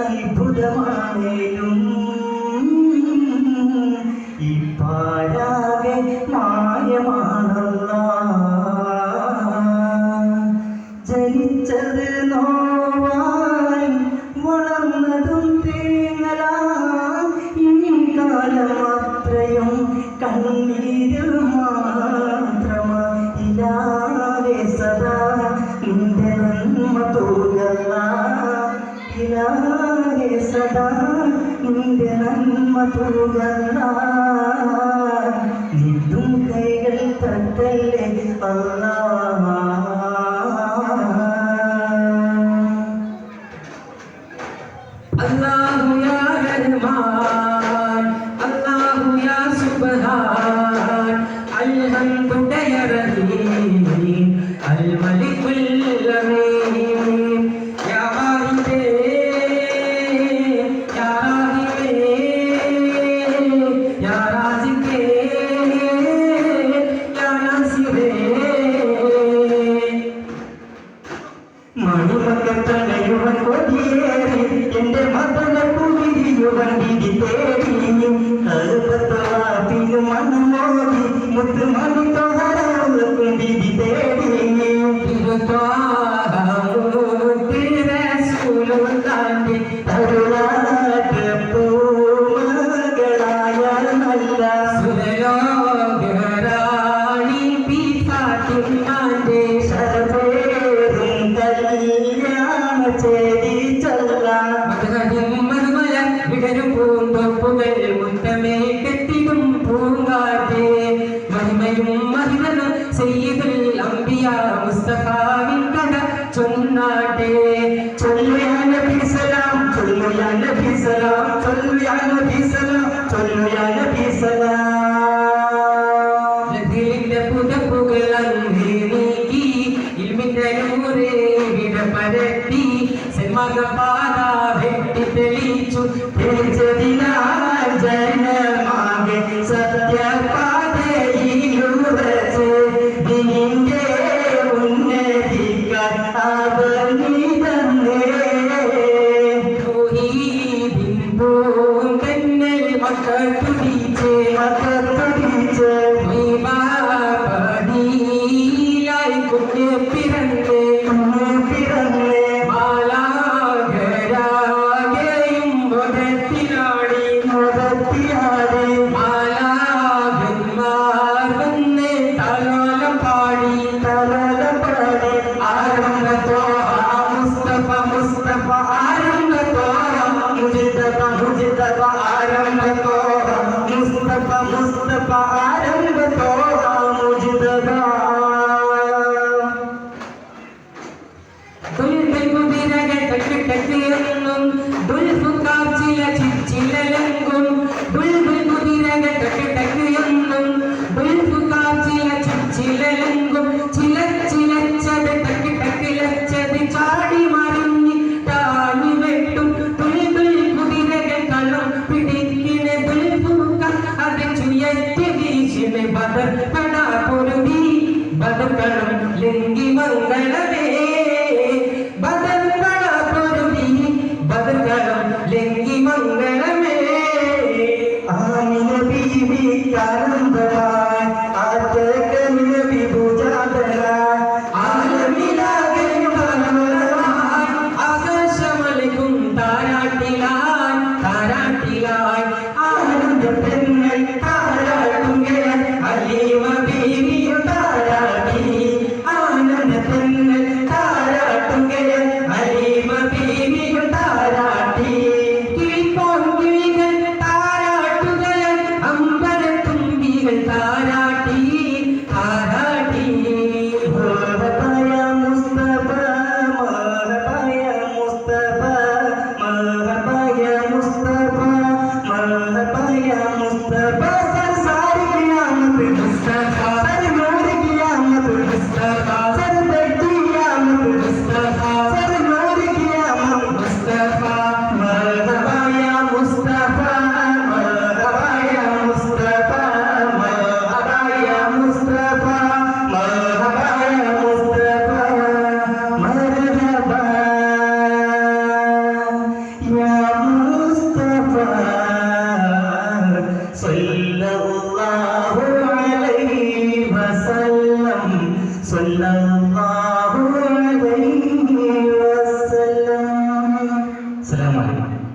അത്ഭുതമാണേലും ഈ പാരാകെ മായമാണല്ലാ. ജനിച്ചത് നോവാൻ വളർന്നതും തേങ്ങലാം ഈ കാലം അത്രയും കണ്ണീരിൽ മാത്രമായിലാകെ സദാ നിന്റെ നന്മ തൂകല്ല. ഇലാകെ സദാ നിന്റെ നന്മ തൂകല്ല. നിന്നും കൈകൾ തട്ടല്ലേ അല്ലാ. അല്ലാഹു യാ റഹ്മാൻ, അല്ലാഹു യാ സുബ്ഹാൻ, അൽഹംദു യാ റഹീം, അൽ മലികുൽ അമീൻ. യാ വാഹിദേ യാ റാഹിമേ യാ റാസിഖേ യാ നാസിറേ. മണിമക്കത്തണയുവൻ കൊടിയേറി എന്റെ മതനെ പുകിരിയുവൻ വിധി തേടി. അറുപത്തവാപ്പിലും മണമോടി മുത്തുമണി തോഹരക്കും വിധി തേടി. തരുളാട്ട് പൂമകളായ നല്ല സുരലോകരാണി പീഠാട്ടിമാന്റെ സർവേറും കല്യാണ ചേരി ചൊല്ലാം. മധുമല വിടരും പൂന്തൊപ്പുകൾ മുത്തമേ കെട്ടിടും പൂങ്കാറ്റേ. മഹിമയും മഹിമനും സയ്യിദുൽ അംബിയ മുസ്തഫാവിൻ കഥ ചൊന്നാട്ടെ. ചൊല്ലു യാ നബി സലാം, ചൊല്ലു യാ നബി സലാം, ചൊല്ലു യാ നബി സലാം, ചൊല്ലു യാ നബി സലാം. ലതിലിന്റെ പുതപ്പുകൾ അങ്ങേ നീക്കി ഇൽമിന്റെ നൂറേ വിട പരത്തി. സന്മാർഗപാത വെട്ടി തെളിച്ചു തെളിച്ചതിനാൽ ജനമാകെ സത്യപാതയിലുറച്ച് നിന്റെ ഉന്നതിക്കാൻ അവർ നീ തന്നേ. തൗഹീദിൻ പൂങ്കന്നൽ മക്കത്തുടിച്ചേ മക്കത്തുടിച്ച് മഹിമാപതിയിലായി കുഞ്ഞ് പിറന്നേ. പിറന്നേ മാലാഖരാകെയും മുഖത്തിലാടി മുഖത്തിയാടി മാലാഖന്മാർ വന്ന് താലോലം പാടി. തലപാടി ആരംഭത്തോഹ Mustafa Mustafa ആരംഭത്തോഹ Mojtaba Mojtaba ആരംഭത്തോഹ Mustafa Mustafa ആരംഭത്തോഹ Mojtaba. ദുൽകുതിരകൾ തട്ടിയെന്നും ദുൽഫുക്കാച്ചില ചിച്ചിലലങ്കും. ദുൽകുതിരകൾ തട്ടിയെന്നും ദുൽഫുക്കാച്ചില ചിച്ചിലലങ്കും. ചിലച്ചത് തട്ടിലച്ചത് ചാടി മറിഞ്ഞിട്ടാണി വെട്ടും. കുതിരകൾ കള്ളം പിടിക്കിന ദുൽഫുക്ക അത് ചുയറ്റി വീശിന് ബദർ പടാ പൊരുതി. ബദർ കളം ലിംഗി മംഗളമേ ബദർ പടാ പൊരുതി. ബദർ കളം ലിംഗി മംഗളമേ. ആമിന ബീവി കാനന്ദമായി ആറ്റകനിയ വിഭുജാതനായി ആലമിലാകെയും മനോഹരമായി ആകാശമലിക്കും താരാട്ടിലായി താരാട്ടിലായി. ആനന്ദ പെണ്ണൽ താരാട്ടുകയാൽ അലീമ ബീവിയും താരാട്ടി. ആനന്ദ പെണ്ണൽ സലാം